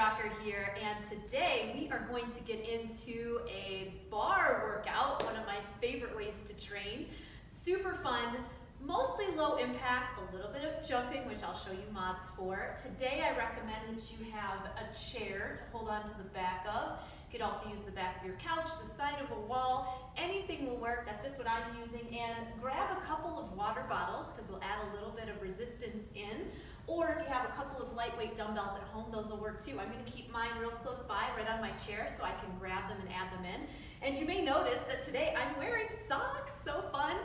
Rocker here, and today we are going to get into a bar workout, one of my favorite ways to train. Super fun, mostly low impact, a little bit of jumping, which I'll show you mods for. Today I recommend that you have a chair to hold on to the back of. You could also use the back of your couch, the side of a wall, anything will work. That's just what I'm using. And grab a couple of water bottles because we'll add a little bit of resistance in. Or if you have a couple of lightweight dumbbells at home, those will work too. I'm going to keep mine real close by, right on my chair, so I can grab them and add them in. And you may notice that today I'm wearing socks, so fun.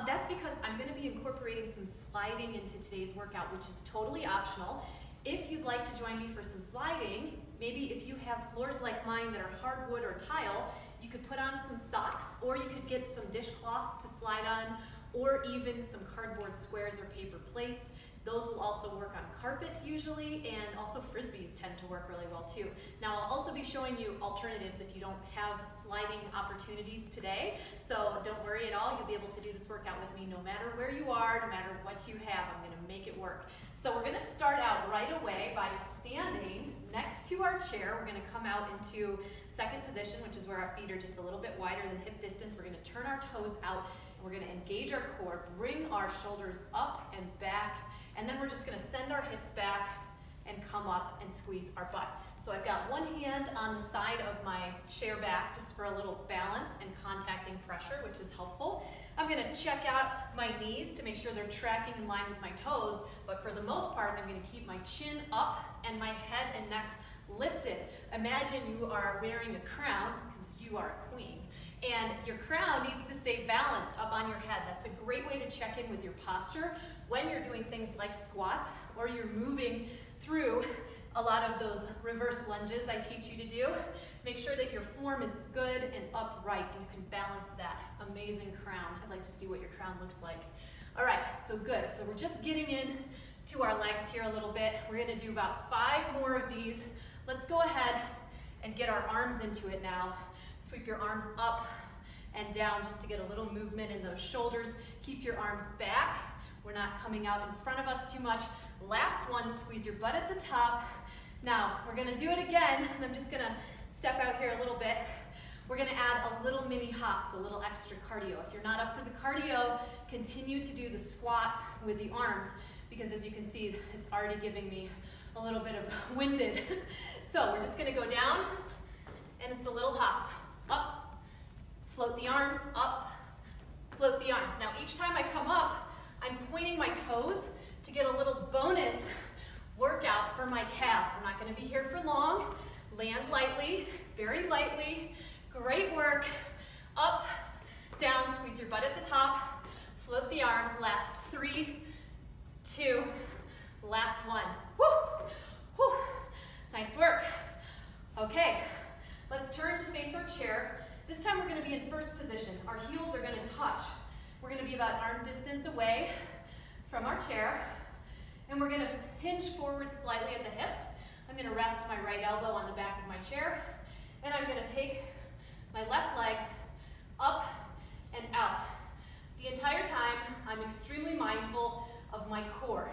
That's because I'm going to be incorporating some sliding into today's workout, which is totally optional. If you'd like to join me for some sliding, maybe if you have floors like mine that are hardwood or tile, you could put on some socks, or you could get some dishcloths to slide on, or even some cardboard squares or paper plates. Those will also work on carpet usually, and also frisbees tend to work really well too. Now I'll also be showing you alternatives if you don't have sliding opportunities today, so don't worry at all, you'll be able to do this workout with me no matter where you are, no matter what you have, I'm going to make it work. So we're going to start out right away by standing next to our chair. We're going to come out into second position, which is where our feet are just a little bit wider than hip distance. We're going to turn our toes out, and we're going to engage our core, bring our shoulders up and back, and then we're just going to send our hips back and come up and squeeze our butt. So I've got one hand on the side of my chair back just for a little balance and contacting pressure, which is helpful. I'm going to check out my knees to make sure they're tracking in line with my toes, but for the most part, I'm going to keep my chin up and my head and neck lifted. Imagine you are wearing a crown, because you are a queen, and your crown needs to stay balanced up on your head. That's a great way to check in with your posture when you're doing things like squats, or you're moving through a lot of those reverse lunges I teach you to do. Make sure that your form is good and upright, and you can balance that amazing crown. I'd like to see what your crown looks like. All right, so good. So we're just getting in to our legs here a little bit. We're gonna do about 5 more of these. Let's go ahead and get our arms into it now. Sweep your arms up and down just to get a little movement in those shoulders. Keep your arms back. We're not coming out in front of us too much. Last one, squeeze your butt at the top. Now, we're gonna do it again, and I'm just gonna step out here a little bit. We're gonna add a little mini hop, so a little extra cardio. If you're not up for the cardio, continue to do the squats with the arms, because as you can see, it's already giving me a little bit of winded. So we're just gonna go down, and it's a little hop. Up, float the arms, up, float the arms. Now each time I come up, I'm pointing my toes to get a little bonus workout for my calves. We're not going to be here for long. Land lightly, very lightly. Great work. Up, down, squeeze your butt at the top. Float the arms. Last 3, 2, last 1. Woo! Woo! Nice work. Okay, let's turn to face our chair. This time we're going to be in first position. Our heels are going to touch. We're going to be about arm distance away from our chair, and we're going to hinge forward slightly at the hips. I'm going to rest my right elbow on the back of my chair, and I'm going to take my left leg up and out. The entire time, I'm extremely mindful of my core.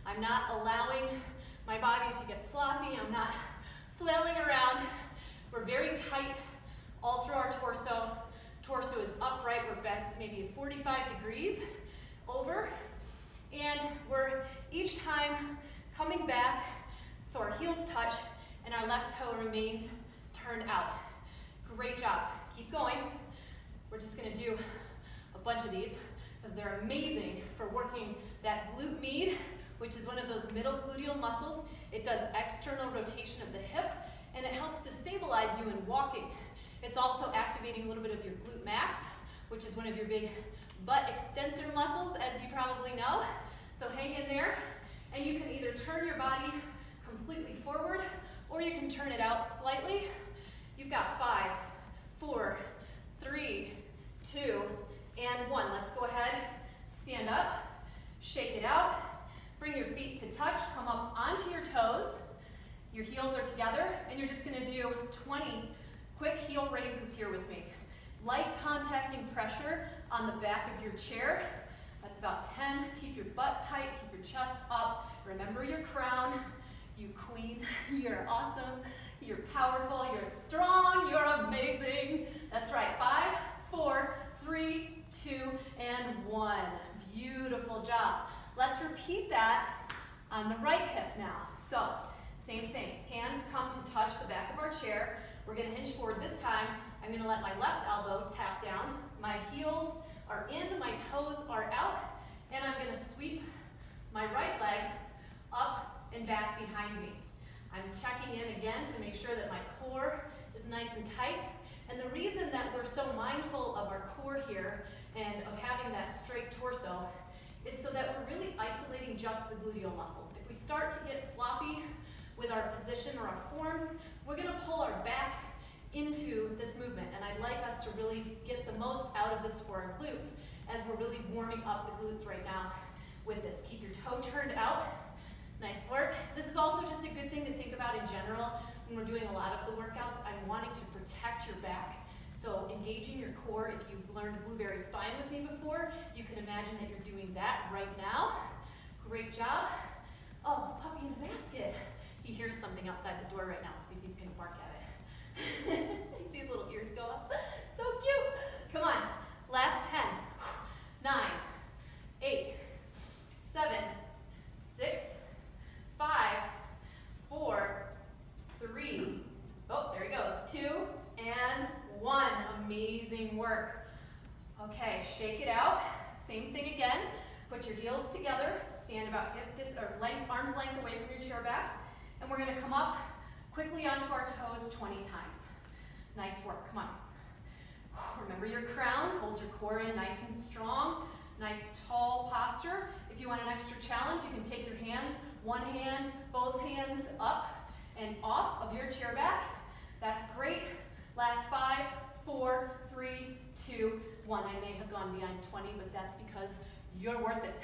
I'm not allowing my body to get sloppy. I'm not flailing around. We're very tight all through our torso. Torso is upright. We're back maybe 45 degrees over. And we're each time coming back so our heels touch and our left toe remains turned out. Great job. Keep going. We're just going to do a bunch of these because they're amazing for working that glute med, which is one of those middle gluteal muscles. It does external rotation of the hip, and it helps to stabilize you in walking. It's also activating a little bit of your glute max, which is one of your big butt extensor muscles, as you probably know. So hang in there, and you can either turn your body completely forward, or you can turn it out slightly. You've got 5, 4, 3, 2, and 1. Let's go ahead, stand up, shake it out, bring your feet to touch, come up onto your toes. Your heels are together, and you're just gonna do 20 quick heel raises here with me. Light contacting pressure on the back of your chair. That's about 10. Keep your butt tight, keep your chest up. Remember your crown. You queen, you're awesome. Beautiful job. Let's repeat that on the right hip now. So, same thing. Hands come to touch the back of our chair. We're going to hinge forward this time. I'm going to let my left elbow tap down. My heels are in, my toes are out, and I'm going to sweep my right leg up and back behind me. I'm checking in again to make sure that my core is nice and tight. And the reason that we're so mindful of our core here and of having that straight torso is so that we're really isolating just the gluteal muscles. If we start to get sloppy with our position or our form, we're going to pull our back into this movement. And I'd like us to really get the most out of this for our glutes as we're really warming up the glutes right now with this. Keep your toe turned out. Nice work. This is also just a good thing to think about in general when we're doing a lot of the workouts. I'm wanting to protect your back. So engaging your core, if you've learned blueberry spine with me before, you can imagine that you're doing that right now. Great job. Oh, puppy in the basket. He hears something outside the door right now. See if he's going to bark at it. You see his little ears go up? So cute. Come on. Last 10, 9, 8, 7, 6, 5, 4, 3, oh, there he goes, 2, and 1. Amazing work. Okay, shake it out. Same thing again. Put your heels together. Stand about arm's length away from your chair back. And we're going to come up quickly onto our toes 20 times. Nice work. Come on. Remember your crown. Hold your core in nice and strong. Nice tall posture. If you want an extra challenge, you can take your hands, one hand, both hands up and off of your chair back. That's great. Last 5, 4, 3, 2, 1. I may have gone beyond 20, but that's because you're worth it.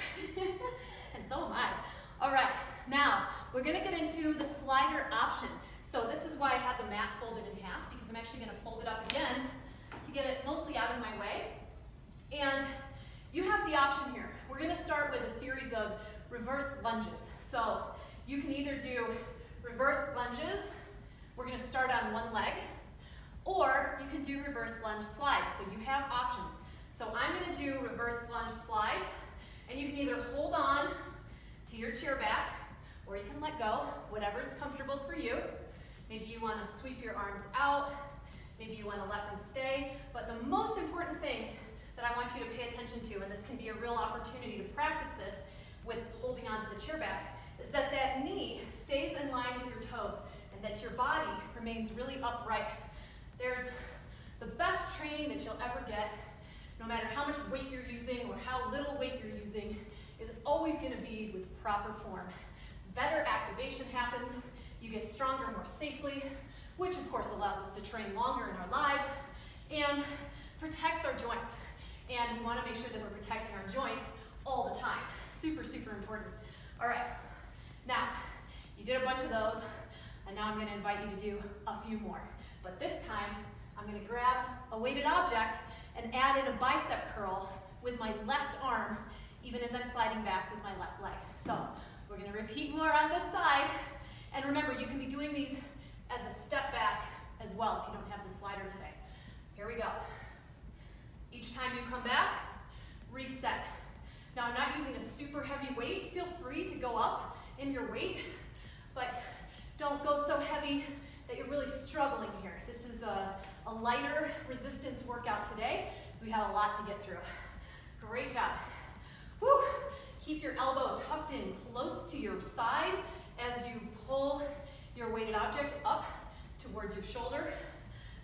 And so am I. All right, now we're going to get into the slider option. So this is why I had the mat folded in half, because I'm actually going to fold it up again to get it mostly out of my way. And you have the option here. We're going to start with a series of reverse lunges. So you can either do reverse lunges, we're going to start on one leg, or you can do reverse lunge slides. So you have options. So I'm going to do reverse lunge slides, and you can either hold on to your chair back, or you can let go, whatever's comfortable for you. Maybe you want to sweep your arms out, maybe you want to let them stay, but the most important thing that I want you to pay attention to, and this can be a real opportunity to practice this with holding onto the chair back, is that that knee stays in line with your toes and that your body remains really upright. There's the best training that you'll ever get, no matter how much weight you're using or how little weight you're using, is always going to be with proper form. Better activation happens, you get stronger more safely, which of course allows us to train longer in our lives and protects our joints. And we want to make sure that we're protecting our joints all the time. Super, super important. All right, now you did a bunch of those, and now I'm going to invite you to do a few more. But this time, I'm going to grab a weighted object and add in a bicep curl with my left arm, even as I'm sliding back with my left leg. So we're going to repeat more on this side. And remember, you can be doing these as a step back as well if you don't have the slider today. Here we go. Each time you come back, reset. Now I'm not using a super heavy weight. Feel free to go up in your weight, but don't go so heavy that you're really struggling here. This is a lighter resistance workout today, because we have a lot to get through. Great job. Whew. Keep your elbow tucked in close to your side as you pull your weighted object up towards your shoulder.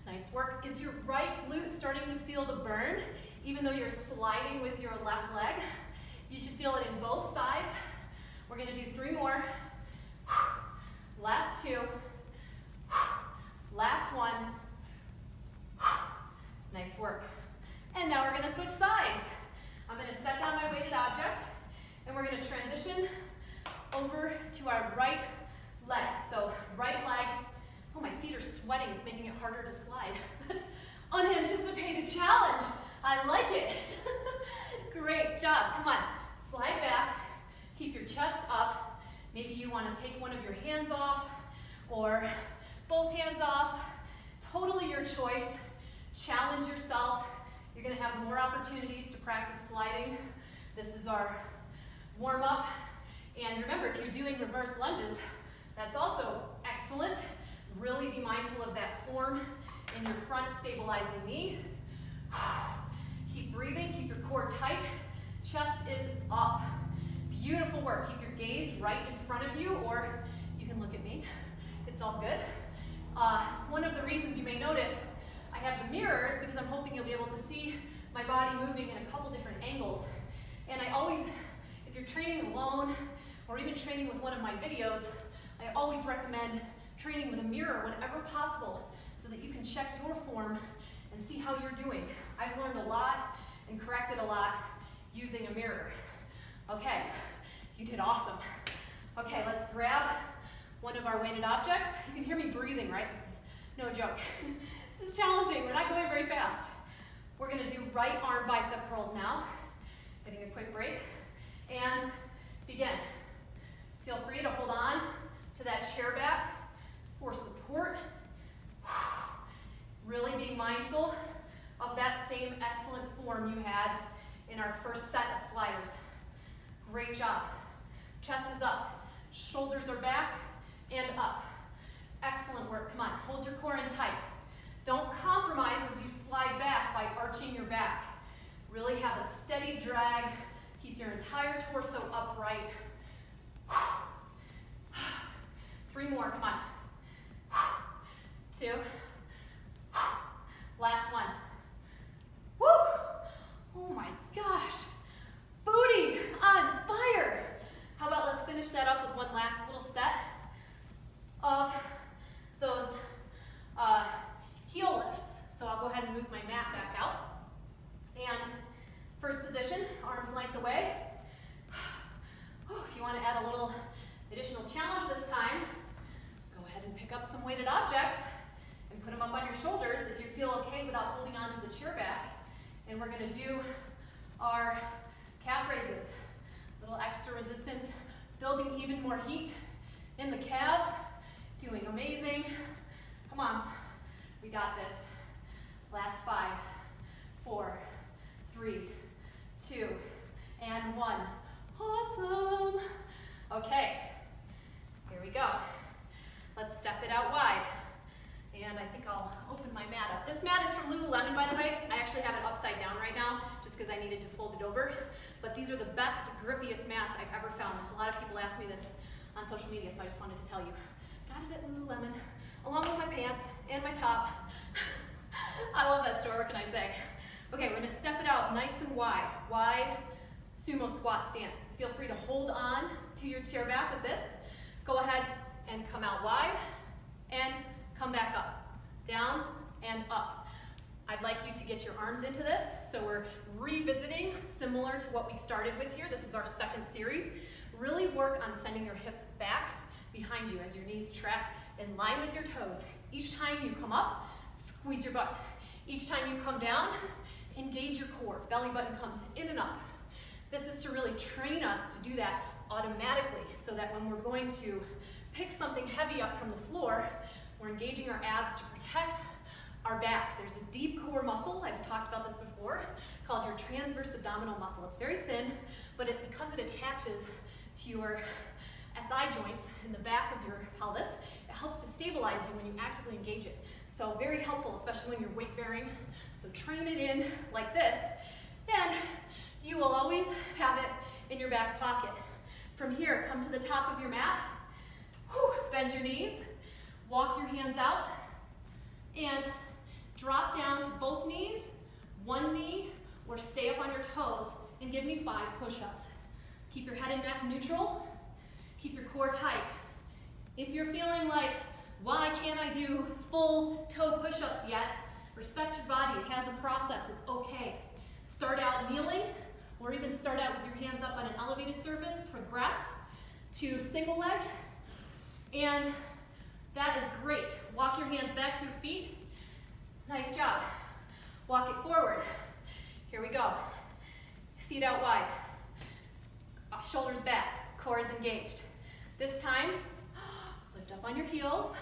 Nice work. Is your right glute starting to feel the burn, even though you're sliding with your left leg? You should feel it in both sides. We're going to do 3 more. Last 2. Last 1. Nice work. And now we're going to switch sides. I'm going to set down my weighted object, and we're going to transition over to our right leg. So right leg. Oh, my feet are sweating. It's making it harder to slide. That's unanticipated challenge. I like it. Great job. Come on. Slide back. Keep your chest up. Maybe you want to take one of your hands off or both hands off. Totally your choice. Challenge yourself. You're going to have more opportunities to practice sliding. This is our warm up. And remember, if you're doing reverse lunges, that's also excellent. Really be mindful of that form in your front stabilizing knee. Keep breathing, keep your core tight. Chest is up. Beautiful work. Keep your gaze right in front of you, or you can look at me. It's all good. One of the reasons you may notice I have the mirror is because I'm hoping you'll be able to see my body moving in a couple different angles. And I always, if you're training alone, or even training with one of my videos, I always recommend training with a mirror whenever possible so that you can check your form and see how you're doing. I've learned a lot and corrected a lot using a mirror. Okay, you did awesome. Okay, let's grab one of our weighted objects. You can hear me breathing, right? This is no joke. This is challenging. We're not going very fast. We're gonna do right arm bicep curls now. Getting a quick break. And begin. Feel free to hold on to that chair back for support. Really being mindful of that same excellent form you had in our first set of sliders. Great job. Chest is up, shoulders are back and up. Excellent work. Come on, hold your core in tight. Don't compromise as you slide back by arching your back. Really have a steady drag. Keep your entire torso upright. 3 more, come on. 2. Last one. Woo! Oh my gosh. Booty on fire. How about let's finish that up with one last little set of those heel lifts. So I'll go ahead and move my mat back out. And first position, arms length away. If you want to add a little additional challenge this time, go ahead and pick up some weighted objects and put them up on your shoulders if you feel okay without holding on to the chair back. And we're going to do our calf raises. Little extra resistance, building even more heat in the calves. Doing amazing. Come on, we got this. Last 5, 4, 3, 2, and 1. Awesome. Okay, here we go. Let's step it out wide. And I think I'll open my mat up. This mat is from Lululemon, by the way. I actually have it upside down right now, just because I needed to fold it over. But these are the best, grippiest mats I've ever found. A lot of people ask me this on social media, so I just wanted to tell you. Got it at Lululemon, along with my pants and my top. I love that store, what can I say? Okay, we're gonna step it out nice and wide. Wide sumo squat stance. Feel free to hold on to your chair back with this. Go ahead and come out wide and come back up. Down and up. I'd like you to get your arms into this. So we're revisiting similar to what we started with here. This is our second series. Really work on sending your hips back behind you as your knees track in line with your toes. Each time you come up, squeeze your butt. Each time you come down, engage your core. Belly button comes in and up. This is to really train us to do that automatically so that when we're going to pick something heavy up from the floor, we're engaging our abs to protect our back. There's a deep core muscle, I've talked about this before, called your transverse abdominal muscle. It's very thin, but because it attaches to your SI joints in the back of your pelvis, it helps to stabilize you when you actively engage it. So very helpful, especially when you're weight bearing. So train it in like this, and you will always have it in your back pocket. From here, come to the top of your mat, bend your knees, walk your hands out, and drop down to both knees, one knee, or stay up on your toes, and give me 5 push-ups. Keep your head and neck neutral, keep your core tight. If you're feeling like, why can't I do full toe push-ups yet? Respect your body, it has a process, it's okay. Start out kneeling, or even start out with your hands up on an elevated surface, progress to single leg, and that is great. Walk your hands back to your feet. Nice job. Walk it forward. Here we go. Feet out wide. Shoulders back. Core is engaged. This time, lift up on your heels.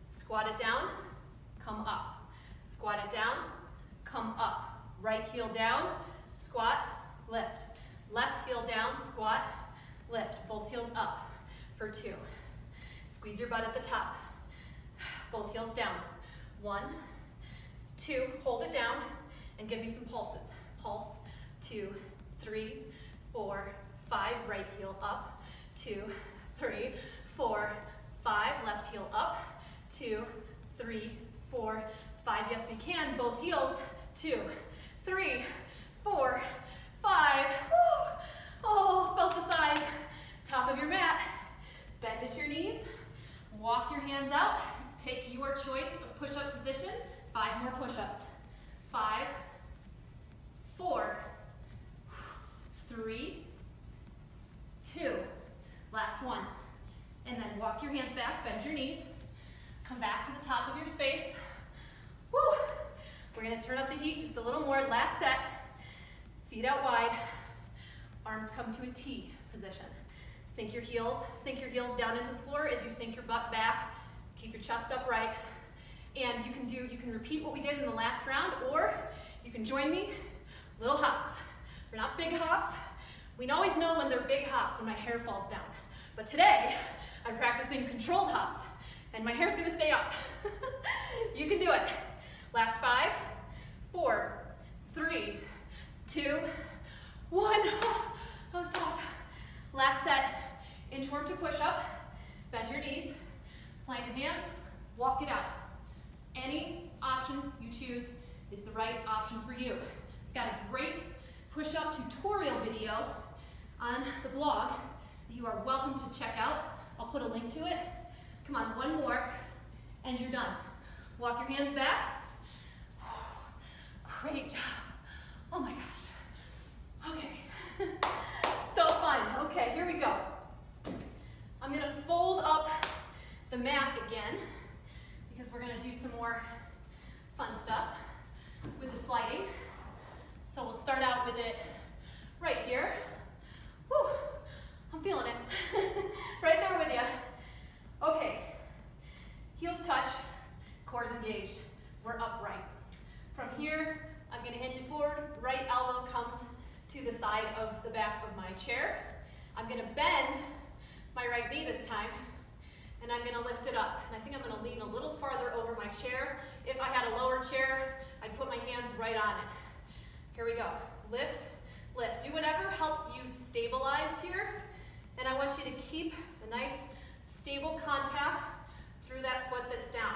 Squat it down. Come up. Squat it down. Come up. Right heel down. Squat. Lift. Left heel down, squat, lift. Both heels up for 2. Squeeze your butt at the top. Both heels down. 1, 2, hold it down, and give me some pulses. Pulse, 2, 3, 4, 5, right heel up, 2, 3, 4, 5, left heel up, 2, 3, 4, 5, yes we can, both heels, 2, 3, 4, 5, woo. Oh, felt the thighs, top of your mat, bend at your knees, walk your hands out, pick your choice of push-up position, 5 more push-ups, 5, 4, 3, 2, last one, and then walk your hands back, bend your knees, come back to the top of your space, woo. We're gonna turn up the heat just a little more, last set, feet out wide, arms come to a T position. Sink your heels down into the floor as you sink your butt back, keep your chest upright, and you can repeat what we did in the last round, or you can join me, little hops. They're not big hops. We always know when they're big hops when my hair falls down. But today, I'm practicing controlled hops, and my hair's gonna stay up. You can do it. Last 5, 4, 3, 2, 1. Oh, that was tough. Last set, inchworm to push up, bend your knees, plank your hands, walk it out. Any option you choose is the right option for you. I've got a great push-up tutorial video on the blog that you are welcome to check out. I'll put a link to it. Come on, one more, and you're done. Walk your hands back. Great job. Oh my gosh. Okay. So fun. Okay, here we go. I'm gonna fold up the mat again because we're gonna do some more fun stuff with the sliding. So we'll start out with it right here. Whew, I'm feeling it. Right there with you. Okay, heels touch, core's engaged. We're upright. From here, I'm gonna hinge it forward. Right elbow comes to the side of the back of my chair. I'm gonna bend my right knee this time, and I'm gonna lift it up. And I think I'm gonna lean a little farther over my chair. If I had a lower chair, I'd put my hands right on it. Here we go. Lift, lift. Do whatever helps you stabilize here. And I want you to keep a nice stable contact through that foot that's down.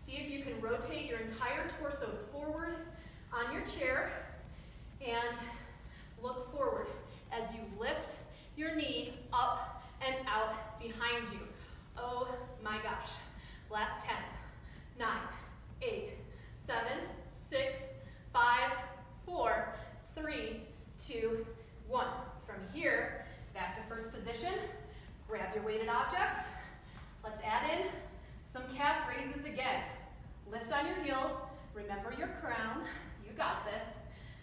See if you can rotate your entire torso forward on your chair and look forward as you lift your knee up and out behind you. Oh my gosh. Last 10, 9, 8, 7, 6, 5, 4, 3, 2, 1. From here, back to first position. Grab your weighted objects. Let's add in some calf raises again. Lift on your heels. Remember your crown. You got this.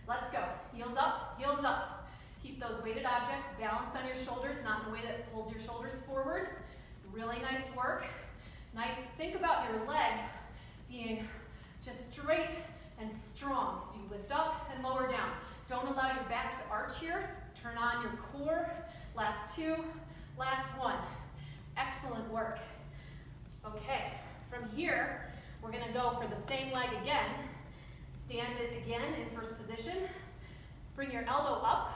Let's go. Heels up, heels up. Keep those weighted objects balanced on your shoulders, not in a way that pulls your shoulders forward. Really nice work. Nice. Think about your legs being just straight and strong as you lift up and lower down. Don't allow your back to arch here. Turn on your core. Last 2, last 1. Excellent work. Okay, from here, we're gonna go for the same leg again. Stand it again in first position. Bring your elbow up.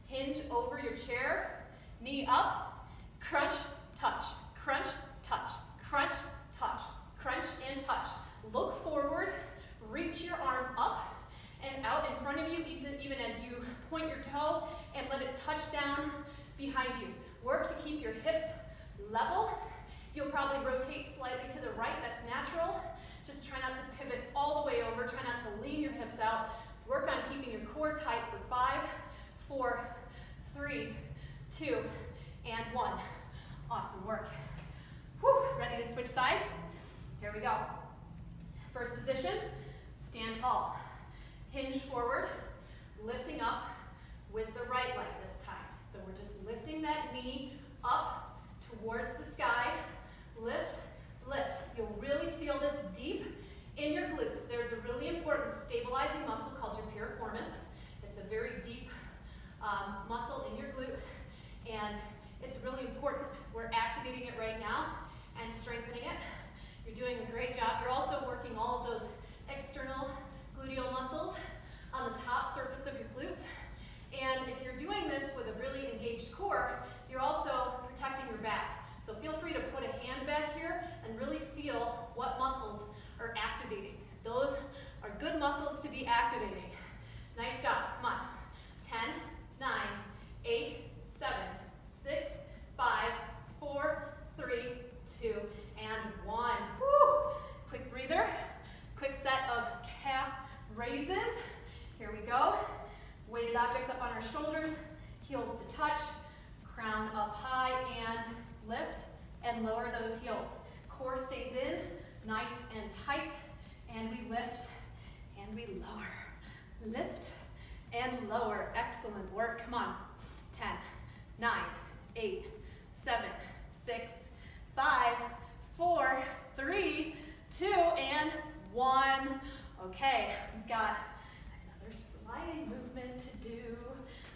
Hinge over your chair. Knee up. Crunch, touch. Crunch, touch. Crunch, touch. Crunch and touch. Look forward. Reach your arm up and out in front of you, even as you point your toe, and let it touch down behind you. Work to keep your hips level. You'll probably rotate slightly to the right, that's natural. Just try not to pivot all the way over. Try not to lean your hips out. Work on keeping your core tight for 5, 4, 3, 2, and 1. Awesome work. Whew, ready to switch sides? Here we go. First position, stand tall. Hinge forward, lifting up with the right leg this time. So we're just lifting that knee up towards the sky. Lift, lift. You'll really feel this deep in your glutes. There's a really important stabilizing muscle called your piriformis. It's a very deep doing a great job. You're also working all of those external gluteal muscles on the top surface of your glutes. And if you're doing this with a really engaged core, you're also protecting your back. So feel free to put a hand back here and really feel what muscles are activating. Those are good muscles to be activating. Nice job. Come on. 10, 9, 8, 7, 6, 5, 4, 3, 2, and 1. Woo! Quick breather. Quick set of calf raises. Here we go. Weighted objects up on our shoulders, heels to touch, crown up high, and lift and lower those heels. Core stays in, nice and tight, and we lift and we lower. Lift and lower. Excellent work. Come on. 10, 9, 8, 7, 6, 5, 4, 3, 2, and 1. Okay, we've got another sliding movement to do.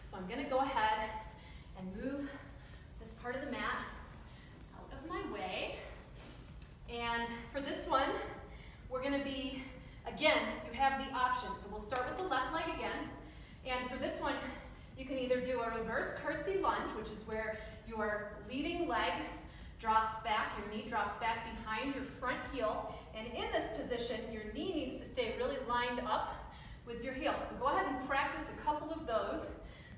So I'm going to go ahead and move this part of the mat out of my way. And for this one, we're going to be, again, you have the option. So we'll start with the left leg again. And for this one, you can either do a reverse curtsy lunge, which is where your leading leg drops back, your knee drops back behind your front heel. And in this position, your knee needs to stay really lined up with your heel. So go ahead and practice a couple of those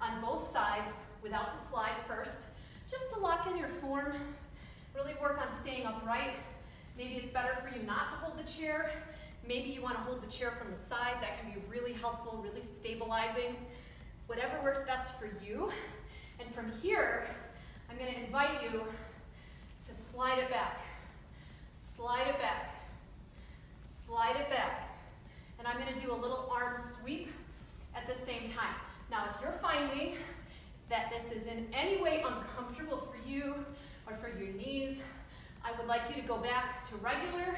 on both sides without the slide first, just to lock in your form. Really work on staying upright. Maybe it's better for you not to hold the chair. Maybe you want to hold the chair from the side. That can be really helpful, really stabilizing. Whatever works best for you. And from here, I'm going to invite you to slide it back. Slide it back. Slide it back. And I'm going to do a little arm sweep at the same time. Now, if you're finding that this is in any way uncomfortable for you or for your knees, I would like you to go back to regular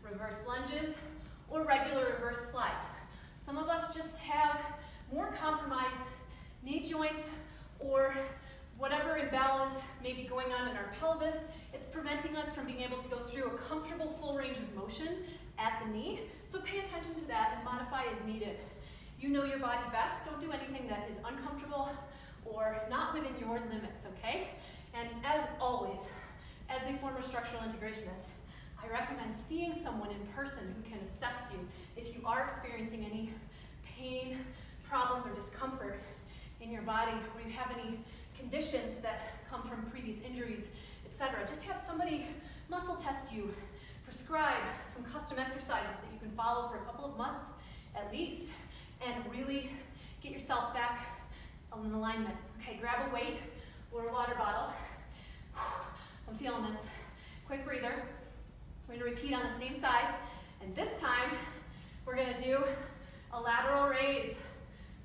reverse lunges or regular reverse slides. Some of us just have more compromised knee joints or whatever imbalance may be going on in our pelvis. It's preventing us from being able to go through a comfortable full range of motion at the knee. So pay attention to that and modify as needed. You know your body best. Don't do anything that is uncomfortable or not within your limits, okay? And as always, as a former structural integrationist, I recommend seeing someone in person who can assess you if you are experiencing any pain, problems, or discomfort in your body, or you have any conditions that come from previous injuries, etc. Just have somebody muscle test you, prescribe some custom exercises that you can follow for a couple of months at least, and really get yourself back in alignment. Okay, grab a weight or a water bottle. I'm feeling this. Quick breather. We're going to repeat on the same side, and this time we're going to do a lateral raise.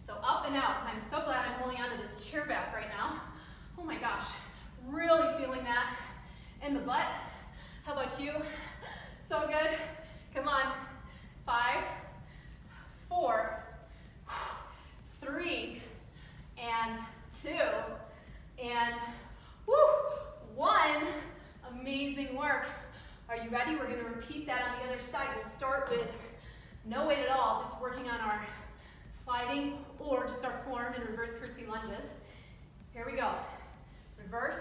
So up and out. I'm so glad I'm holding onto this chair back right now. Oh my gosh, really feeling that in the butt. How about you? So good. Come on. 5, 4, 3, and 2, and 1. Amazing work. Are you ready? We're going to repeat that on the other side. We'll start with no weight at all, just working on our sliding or just our form in reverse curtsy lunges. Here we go. Reverse,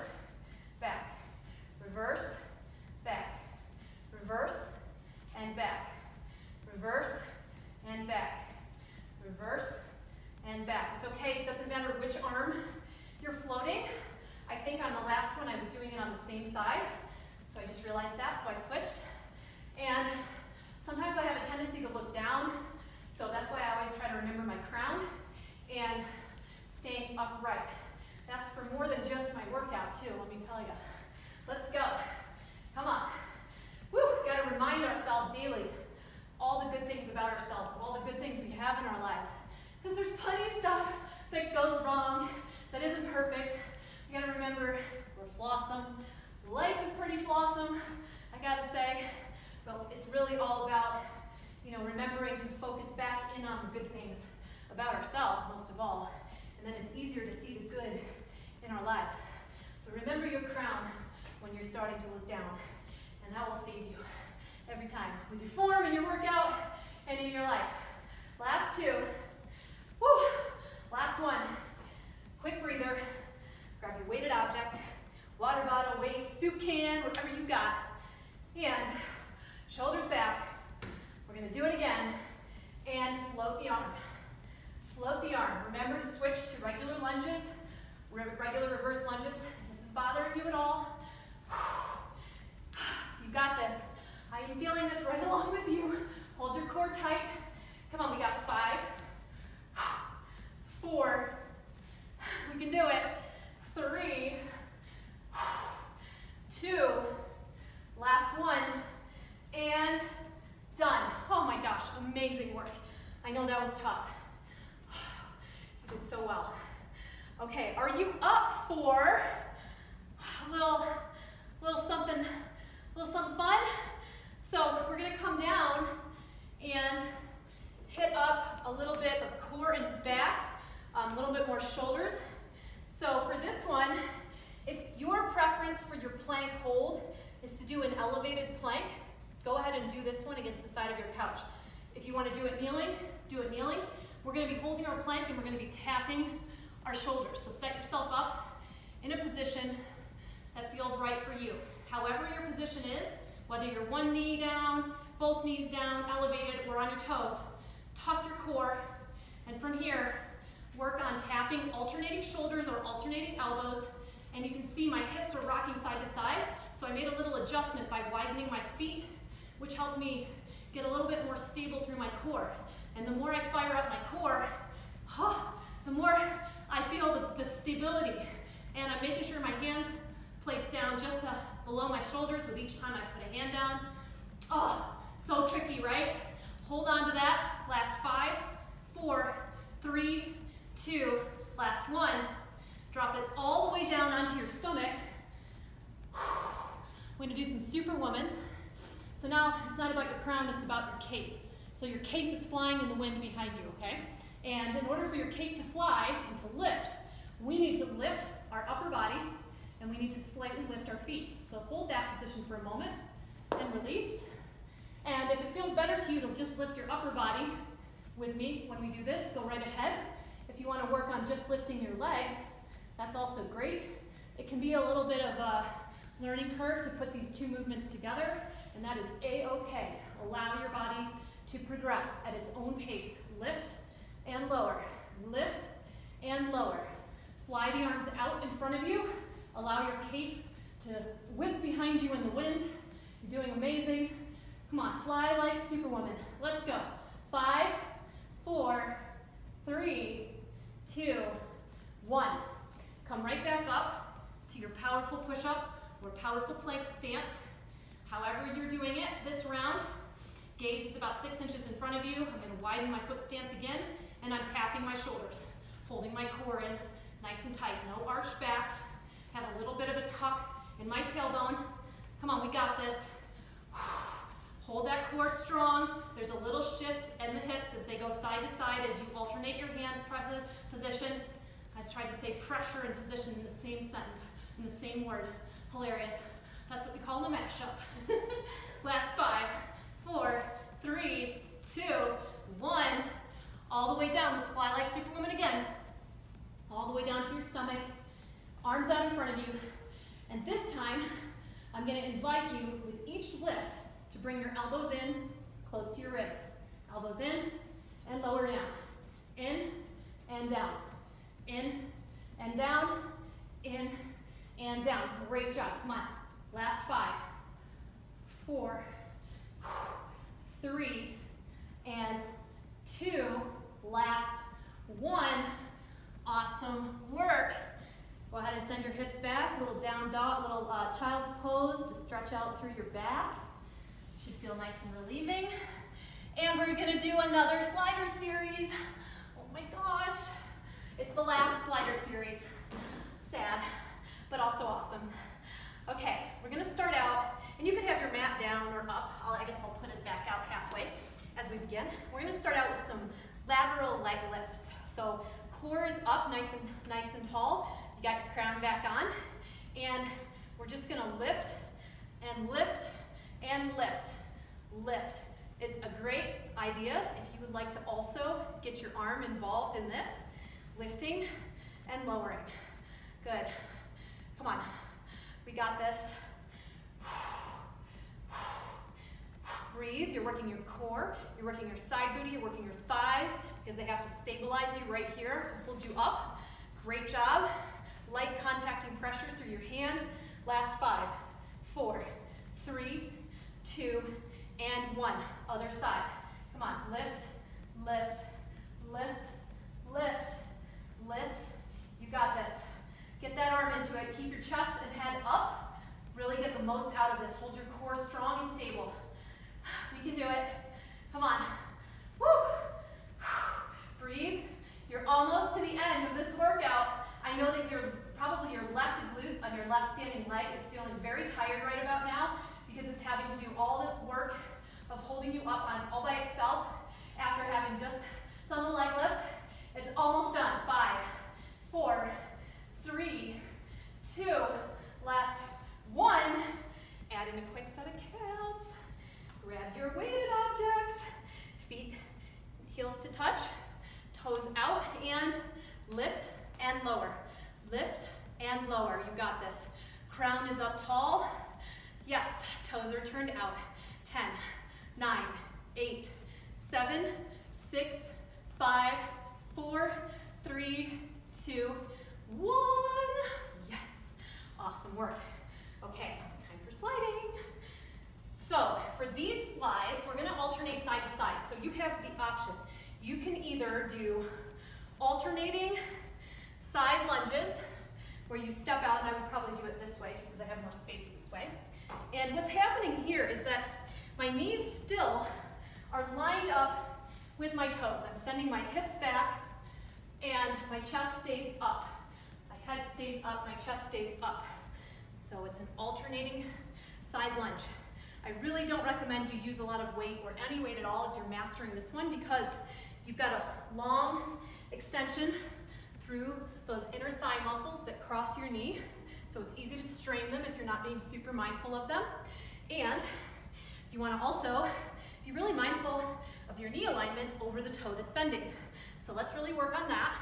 back, reverse, back, reverse, and back, reverse, and back, reverse, and back. It's okay, it doesn't matter which arm you're floating. I think on the last one I was doing it on the same side, so I just realized that, so I switched. And sometimes I have a tendency to look down, so that's why I always try to remember my crown and staying upright. That's for more than just my workout too, let me tell you. Let's go. Come on. Woo, gotta remind ourselves daily all the good things about ourselves, all the good things we have in our lives. Because there's plenty of stuff that goes wrong, that isn't perfect. You gotta remember, we're flawsome. Life is pretty flawsome, I gotta say. But it's really all about, remembering to focus back in on the good things about ourselves, most of all. And then it's easier to see the good in our lives. So remember your crown when you're starting to look down, and that will save you every every time, with your form, in your workout, and in your life. Last two. Woo! Last one. Quick breather. Grab your weighted object, water bottle, weight, soup can, whatever you got. And shoulders back. We're gonna do it again. And float the arm. Float the arm. Remember to switch to regular lunges, regular reverse lunges. If this is bothering you at all, you got this. I am feeling this right along with you. Hold your core tight. Come on, we got 5, 4, we can do it. 3, 2, last one, and done. Oh my gosh, amazing work. I know that was tough. You did so well. Okay, are you up for a little something fun? So we're gonna come down and hit up a little bit of core and back, a little bit more shoulders. So for this one, if your preference for your plank hold is to do an elevated plank, go ahead and do this one against the side of your couch. If you want to do it kneeling, do it kneeling. We're going to be holding our plank and we're going to be tapping our shoulders. So set yourself up in a position that feels right for you. However your position is, whether you're one knee down, both knees down, elevated, or on your toes, tuck your core, and from here, work on tapping alternating shoulders or alternating elbows, and you can see my hips are rocking side to side, so I made a little adjustment by widening my feet, which helped me get a little bit more stable through my core. And the more I fire up my core, the more I feel the stability. And I'm making sure my hands place down just below my shoulders with each time I put a hand down. Oh, so tricky, right? Hold on to that. Last 5, 4, 3, 2, last one. Drop it all the way down onto your stomach. We're gonna do some Superwomans. So now it's not about your crown, it's about your cape. So your cape is flying in the wind behind you, okay? And in order for your cape to fly and to lift, we need to lift our upper body and we need to slightly lift our feet. So hold that position for a moment and release. And if it feels better to you to just lift your upper body with me when we do this, go right ahead. If you want to work on just lifting your legs, that's also great. It can be a little bit of a learning curve to put these two movements together, and that is a-okay. Allow your body to progress at its own pace. Lift and lower, lift and lower. Fly the arms out in front of you. Allow your cape to whip behind you in the wind. You're doing amazing. Come on, fly like Superwoman. Let's go. 5, 4, 3, 2, 1. Come right back up to your powerful push-up or powerful plank stance. However you're doing it this round, gaze is about 6 inches in front of you. I'm going to widen my foot stance again, and I'm tapping my shoulders, holding my core in nice and tight. No arched backs. Have a little bit of a tuck in my tailbone. Come on, we got this. Hold that core strong. There's a little shift in the hips as they go side to side as you alternate your hand position. I tried to say pressure and position in the same sentence, in the same word. Hilarious. That's what we call a mashup. Last 5, 4, 3, 2, 1. All the way down. Let's fly like Superwoman again. All the way down to your stomach. Arms out in front of you. And this time, I'm going to invite you with each lift to bring your elbows in, close to your ribs. Elbows in and lower down. In and down. In and down. In and down. Great job. Come on. Last 5, 4, 3, and 2. Last 1. Awesome work. Go ahead and send your hips back. Little down dog, little child's pose to stretch out through your back. Should feel nice and relieving. And we're gonna do another slider series. Oh my gosh. It's the last slider series. Sad, but also awesome. Okay, we're gonna start out, and you can have your mat down or up. I guess I'll put it back out halfway as we begin. We're gonna start out with some lateral leg lifts. So core is up nice and tall. You got your crown back on, and we're just gonna lift and lift and lift. lift. It's a great idea if you would like to also get your arm involved in this, lifting and lowering. Good. Come on. We got this. Breathe. You're working your core. You're working your side booty. You're working your thighs because they have to stabilize you right here to hold you up. Great job. Light contacting pressure through your hand. Last 5, 4, 3, 2, and 1. Other side. Come on. Lift, lift, lift, lift, lift. You got this. Get that arm into it. Keep your chest and head up. Really get the most out of this. Hold your core strong and stable. We can do it. Come on. Woo. Breathe. You're almost to the end of this workout. I know that probably your left glute on your left standing leg is feeling very tired right about now because it's having to do all this work of holding you up all by itself after having just done the leg lifts. It's almost done. 5, 4, 3, 2, last 1. Add in a quick set of calves. Grab your weighted objects. Feet, heels to touch, toes out, and lift and lower. Lift and lower. You got this. Crown is up tall. Yes, toes are turned out. 10, 9, 8, 7, 6, 5, 4, 3, 2, 1. Yes. Awesome work. Okay, time for sliding. So for these slides, we're going to alternate side to side. So you have the option. You can either do alternating side lunges, where you step out, and I would probably do it this way just because I have more space this way. And what's happening here is that my knees still are lined up with my toes. I'm sending my hips back, and my chest stays up. My head stays up, my chest stays up. So it's an alternating side lunge. I really don't recommend you use a lot of weight or any weight at all as you're mastering this one because you've got a long extension through those inner thigh muscles that cross your knee. So it's easy to strain them if you're not being super mindful of them. And you want to also be really mindful of your knee alignment over the toe that's bending. So let's really work on that.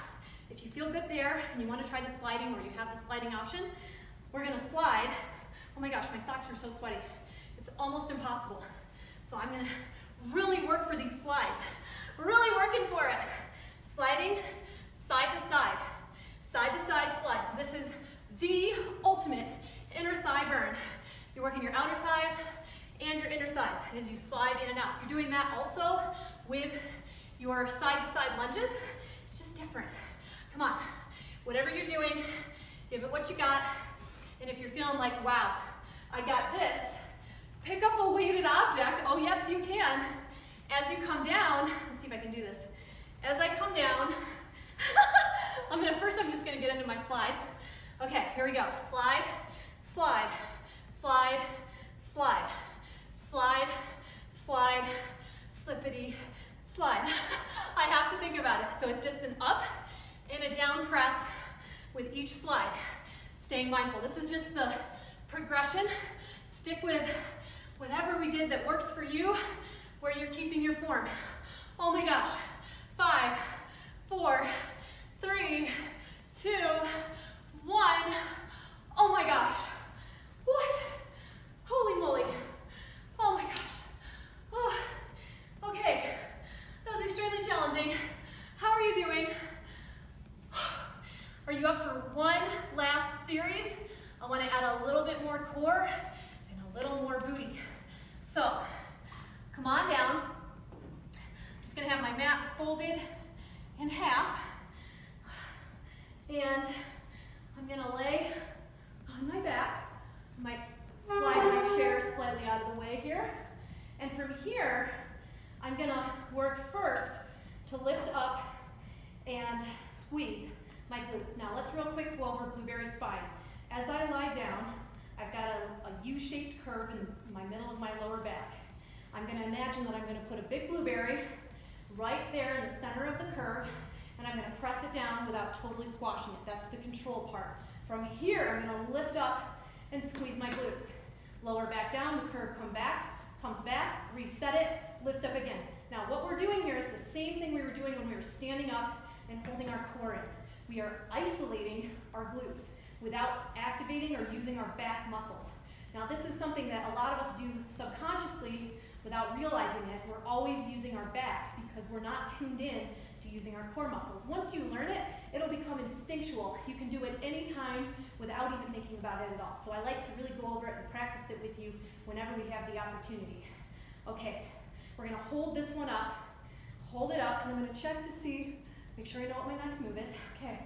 If you feel good there and you want to try the sliding or you have the sliding option, we're going to slide. Oh my gosh, my socks are so sweaty. It's almost impossible. So I'm going to really work for these slides. Really working for it. Sliding side to side slides. This is the ultimate inner thigh burn. You're working your outer thighs and your inner thighs as you slide in and out. You're doing that also with your side to side lunges. It's just different. Come on. Whatever you're doing, give it what you got. And if you're feeling like, wow, I got this, pick up a weighted object. Oh yes, you can. As you come down, let's see if I can do this. As I come down, I'm just gonna get into my slides. Okay, here we go. Slide, slide, slide, slide, slide, slide, slippity, slide. I have to think about it. So it's just an up and a down press with each slide. Staying mindful. This is just the progression. Stick with whatever we did that works for you, where you're keeping your form. Oh my gosh. 5, 4, 3, 2, 1. Oh my gosh. What? Holy moly. Oh my gosh. Oh. Okay. That was extremely challenging. How are you doing? Are you up for one last series? I want to add a little bit more core and a little more booty. So, come on down. I'm just going to have my mat folded in half. And I'm going to lay on my back. I might slide my chair slightly out of the way here. And from here, I'm going to work first to lift up and squeeze my glutes. Now let's real quick go over blueberry spine. As I lie down, I've got a U-shaped curve in my middle of my lower back. I'm going to imagine that I'm going to put a big blueberry right there in the center of the curve, and I'm going to press it down without totally squashing it. That's the control part. From here, I'm going to lift up and squeeze my glutes. Lower back down, the curve come back, comes back, reset it, lift up again. Now what we're doing here is the same thing we were doing when we were standing up and holding our core in. We are isolating our glutes without activating or using our back muscles. Now this is something that a lot of us do subconsciously without realizing it. We're always using our back because we're not tuned in to using our core muscles. Once you learn it, it'll become instinctual. You can do it anytime without even thinking about it at all. So I like to really go over it and practice it with you whenever we have the opportunity. Okay, we're gonna hold this one up, hold it up, and I'm gonna check to see, make sure I know what my next move is. Okay,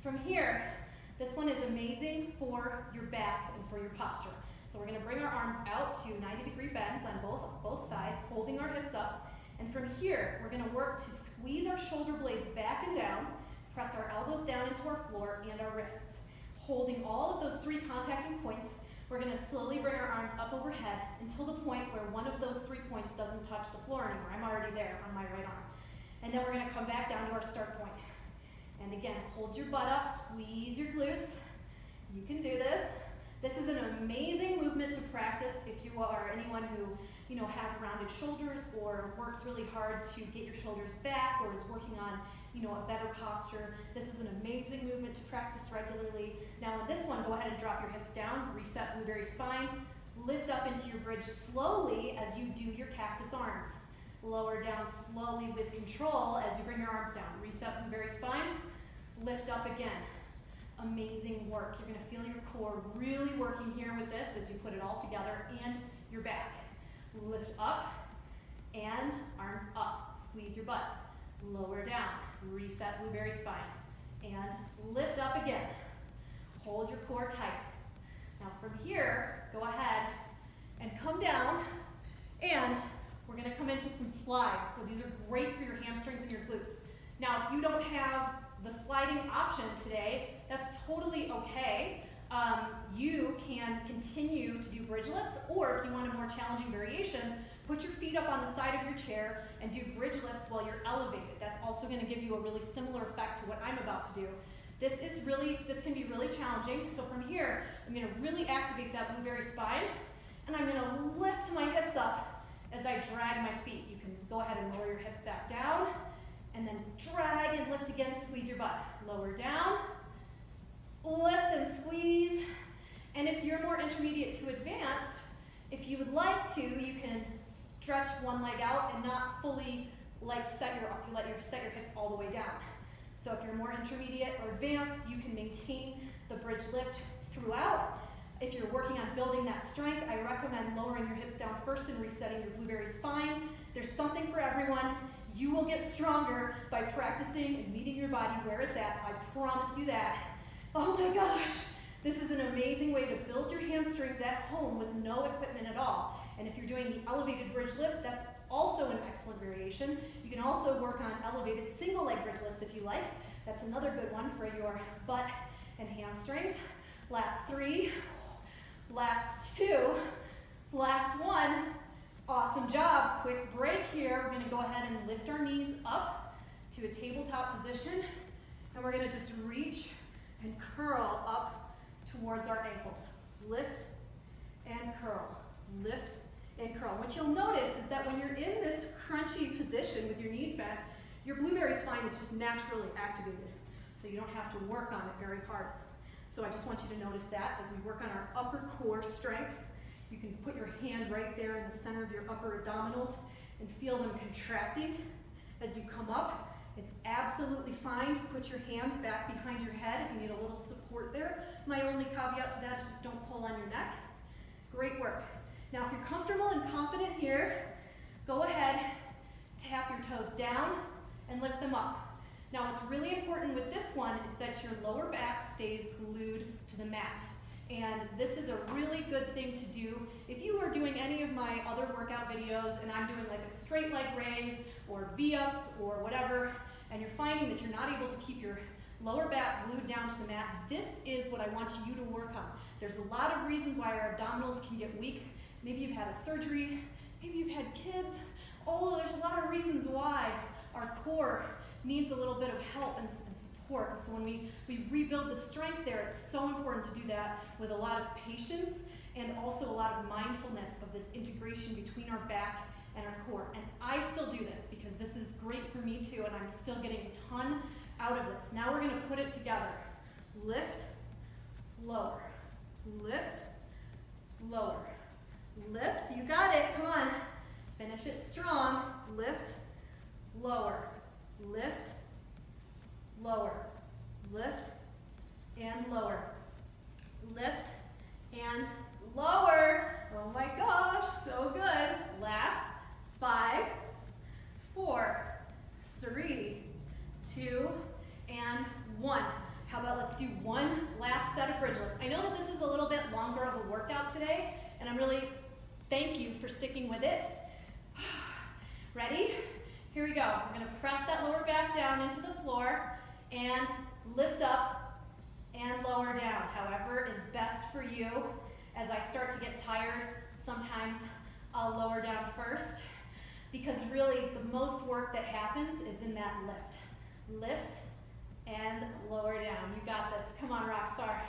from here, this one is amazing for your back and for your posture. So we're gonna bring our arms out to 90-degree bends on both sides, holding our hips up. And from here, we're gonna work to squeeze our shoulder blades back and down, press our elbows down into our floor and our wrists. Holding all of those 3 contacting points, we're gonna slowly bring our arms up overhead until the point where one of those 3 points doesn't touch the floor anymore. I'm already there on my right arm. And then we're gonna come back down to our start point. And again, hold your butt up, squeeze your glutes. You can do this. This is an amazing movement to practice if you are anyone who has rounded shoulders or works really hard to get your shoulders back or is working on a better posture. This is an amazing movement to practice regularly. Now on this one, go ahead and drop your hips down, reset blueberry spine, lift up into your bridge slowly as you do your cactus arms. Lower down slowly with control as you bring your arms down. Reset blueberry spine, lift up again. Amazing work. You're gonna feel your core really working here with this as you put it all together and your back. Lift up and arms up. Squeeze your butt. Lower down. Reset blueberry spine. And lift up again. Hold your core tight. Now from here, go ahead and come down and we're gonna come into some slides. So these are great for your hamstrings and your glutes. Now if you don't have the sliding option today, that's totally okay. You can continue to do bridge lifts, or if you want a more challenging variation, put your feet up on the side of your chair and do bridge lifts while you're elevated. That's also going to give you a really similar effect to what I'm about to do. This can be really challenging. So from here, I'm going to really activate that blueberry spine, and I'm going to lift my hips up as I drag my feet. You can go ahead and lower your hips back down, and then drag and lift again, squeeze your butt. Lower down, lift and squeeze. And if you're more intermediate to advanced, if you would like to, you can stretch one leg out and not fully set your hips all the way down. So if you're more intermediate or advanced, you can maintain the bridge lift throughout. If you're working on building that strength, I recommend lowering your hips down first and resetting your blueberry spine. There's something for everyone. You will get stronger by practicing and meeting your body where it's at. I promise you that. Oh my gosh, this is an amazing way to build your hamstrings at home with no equipment at all. And if you're doing the elevated bridge lift, that's also an excellent variation. You can also work on elevated single leg bridge lifts if you like. That's another good one for your butt and hamstrings. Last 3, last 2, last 1. Awesome job. Quick break here. We're going to go ahead and lift our knees up to a tabletop position, and we're going to just reach and curl up towards our ankles. Lift and curl. Lift and curl. What you'll notice is that when you're in this crunchy position with your knees back, your blueberry spine is just naturally activated, so you don't have to work on it very hard. So I just want you to notice that as we work on our upper core strength. You can put your hand right there in the center of your upper abdominals and feel them contracting as you come up. It's absolutely fine to put your hands back behind your head if you need a little support there. My only caveat to that is just don't pull on your neck. Great work. Now if you're comfortable and confident here, go ahead, tap your toes down and lift them up. Now what's really important with this one is that your lower back stays glued to the mat. And this is a really good thing to do. If you are doing any of my other workout videos and I'm doing like a straight leg raise or V-ups or whatever, and you're finding that you're not able to keep your lower back glued down to the mat, this is what I want you to work on. There's a lot of reasons why our abdominals can get weak. Maybe you've had a surgery, maybe you've had kids. There's a lot of reasons why our core needs a little bit of help and support. And so when we rebuild the strength there, it's so important to do that with a lot of patience and also a lot of mindfulness of this integration between our back and our core. And I still do this because this is great for me too, and I'm still getting a ton out of this. Now we're gonna put it together. Lift, lower, lift, lower, lift, you got it, come on. Finish it strong, lift, lower, lift, lower, lift, and lower, lift, and lower. Oh my gosh, so good. Last, 5, 4, 3, 2, and 1. How about let's do one last set of bridge lifts. I know that this is a little bit longer of a workout today, and I'm really thank you for sticking with it. Ready? Here we go. We're gonna press that lower back down into the floor and lift up and lower down. However is best for you. As I start to get tired, sometimes I'll lower down first, because really the most work that happens is in that lift. Lift and lower down. You got this. Come on, rock star.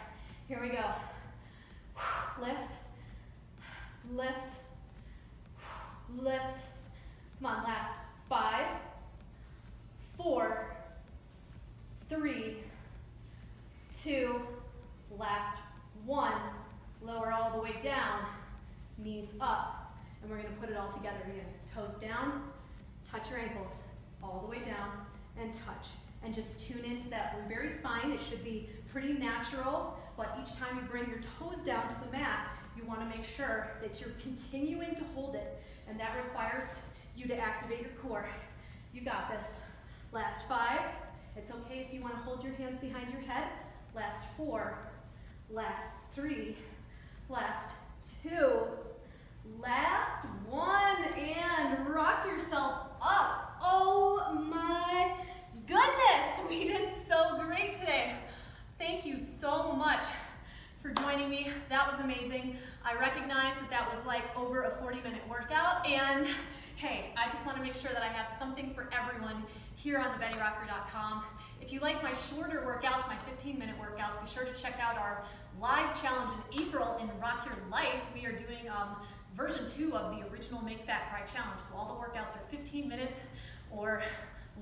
Here we go. Lift, lift, lift. Come on, last 5, 4, 3, 2, last 1. Lower all the way down, knees up. And we're gonna put it all together again. Toes down, touch your ankles, all the way down, and touch. And just tune into that blueberry spine. It should be pretty natural, but each time you bring your toes down to the mat, you wanna make sure that you're continuing to hold it, and that requires you to activate your core. You got this. Last 5, it's okay if you wanna hold your hands behind your head. Last 4, last 3, last 2, last 1, and rock yourself up. Oh my goodness, we did so great today. Thank you so much for joining me. That was amazing. I recognize that that was like over a 40-minute workout, and hey, I just want to make sure that I have something for everyone here on thebettyrocker.com. If you like my shorter workouts, my 15-minute workouts, be sure to check out our live challenge in April in Rock Your Life. We are doing version 2 of the original Make Fat Cry challenge. So all the workouts are 15 minutes or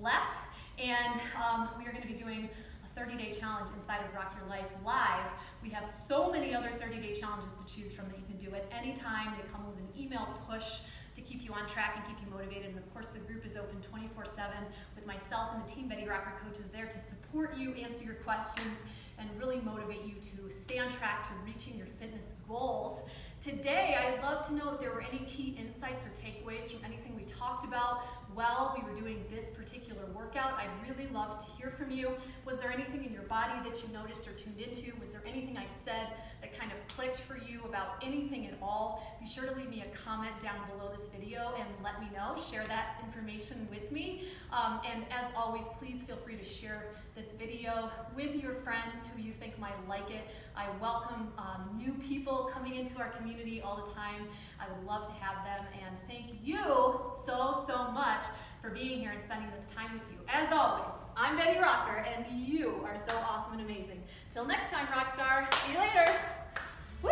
less, and we are going to be doing a 30-day challenge inside of Rock Your Life live. We have so many other 30-day challenges to choose from that you can do at any time. They come with an email push to keep you on track and keep you motivated. And of course, the group is open 24/7 with myself and the Team Betty Rocker coaches there to support you, answer your questions, and really motivate you to stay on track to reaching your fitness goals. Today, I'd love to know if there were any key insights or takeaways from anything we talked about while we were doing this particular workout. I'd really love to hear from you. Was there anything in your body that you noticed or tuned into? Was there anything I said that kind of clicked for you about anything at all? Be sure to leave me a comment down below this video and let me know. Share that information with me. And as always, please feel free to share this video with your friends who you think might like it. I welcome new people coming into our community all the time. I would love to have them, and thank you so much for being here and spending this time with you. As always, I'm Betty Rocker, and you are so awesome and amazing. Till next time, Rockstar. See you later. Woo!